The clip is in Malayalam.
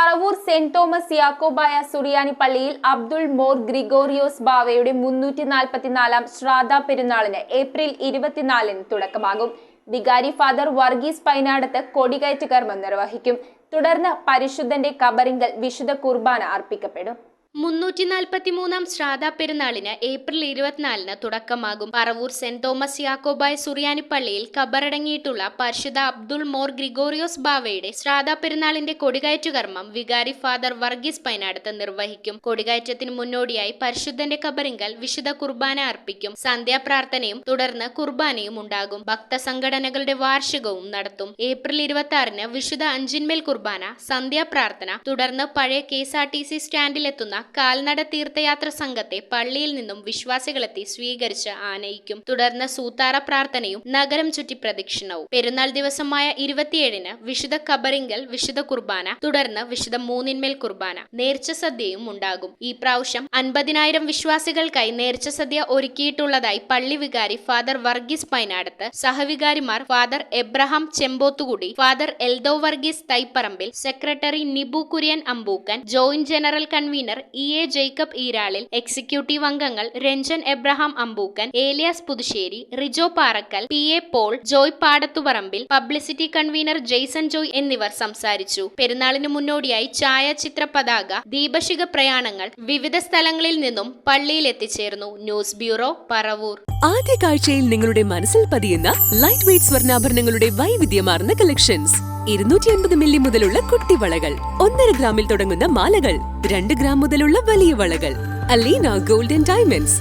പറവൂർ സെന്റ് തോമസ് യാക്കോബായ സുറിയാനി പള്ളിയിൽ അബ്ദുൾ മോർ ഗ്രിഗോറിയോസ് ബാവയുടെ 344-ാം ശ്രാദ്ധ പെരുന്നാളിന് ഏപ്രിൽ 24-ന് തുടക്കമാകും. വികാരി ഫാദർ വർഗീസ് പൈനാടത്ത് കൊടികയറ്റ് കർമ്മം നിർവഹിക്കും. തുടർന്ന് പരിശുദ്ധന്റെ കബറിങ്കൽ വിശുദ്ധ കുർബാന അർപ്പിക്കപ്പെടും. 343-ാം ശ്രാദ്ധ പെരുന്നാളിന് ഏപ്രിൽ 24-ന് തുടക്കമാകും. പറവൂർ സെന്റ് തോമസ് യാക്കോബായ സുറിയാനി പള്ളിയിൽ കബറടങ്ങിയിട്ടുള്ള പരിശുദ്ധ അബ്ദുൾ മോർ ഗ്രിഗോറിയോസ് ബാവയുടെ ശ്രാദ്ധ പെരുന്നാളിന്റെ കൊടികയറ്റു കർമ്മം വികാരി ഫാദർ വർഗീസ് പൈനാടത്ത് നിർവഹിക്കും. കൊടികയറ്റത്തിന് മുന്നോടിയായി പരിശുദ്ധന്റെ കബറിങ്കൽ വിശുദ്ധ കുർബാന അർപ്പിക്കും. സന്ധ്യാപ്രാർത്ഥനയും തുടർന്ന് കുർബാനയും ഉണ്ടാകും. ഭക്തസംഘടനകളുടെ വാർഷികവും നടത്തും. ഏപ്രിൽ 26-ന് വിശുദ്ധ അഞ്ചിന്മേൽ കുർബാന, സന്ധ്യാപ്രാർത്ഥന, തുടർന്ന് പഴയ KSRTC സ്റ്റാൻഡിലെത്തുന്ന കാൽനട തീർത്ഥയാത്ര സംഘത്തെ പള്ളിയിൽ നിന്നും വിശ്വാസികളെത്തി സ്വീകരിച്ച് ആനയിക്കും. തുടർന്ന് സൂത്താറ പ്രാർത്ഥനയും നഗരം ചുറ്റി പ്രദക്ഷിണവും. പെരുന്നാൾ ദിവസമായ 27-ന് വിശുദ്ധ കബറിങ്കൽ വിശുദ്ധ കുർബാന, തുടർന്ന് വിശുദ്ധ മൂന്നിന്മേൽ കുർബാന, നേർച്ച സദ്യയും ഉണ്ടാകും. ഈ പ്രാവശ്യം 50,000 വിശ്വാസികൾക്കായി നേർച്ച സദ്യ ഒരുക്കിയിട്ടുള്ളതായി പള്ളി വികാരി ഫാദർ വർഗീസ് പൈനാടത്ത്, സഹവികാരിമാർ Father Abraham Chempothukudi, Father Eldho Varghese Thaiparambil, secretary Nibu Kurian Ambookkan, joint general convener EA Jacob Eeralil, executive അംഗങ്ങൾ Ranjan Abraham Ambookkan, Elias Puthussery, Rijo Parackal, PA Paul, Joy Padathuparambil, publicity convener Jaison Joy എന്നിവർ സംസാരിച്ചു. പെരുന്നാളിന് മുന്നോടിയായി ഛായാചിത്ര പതാക, ദീപശിഖ പ്രയാണങ്ങൾ വിവിധ സ്ഥലങ്ങളിൽ നിന്നും പള്ളിയിൽ എത്തിച്ചേർന്നു. News bureau, Paravur. ആദ്യ കാഴ്ചയിൽ നിങ്ങളുടെ മനസ്സിൽ പതിയുന്ന ലൈറ്റ് വെയ്റ്റ് സ്വർണ്ണാഭരണങ്ങളുടെ വൈവിധ്യമാർന്ന കളക്ഷൻസ്. 250 മില്ലി മുതലുള്ള കുട്ടിവളകൾ, 1.5 ഗ്രാമിൽ തുടങ്ങുന്ന മാലകൾ, 2 ഗ്രാം മുതലുള്ള വലിയ വളകൾ. Aleena golden diamonds.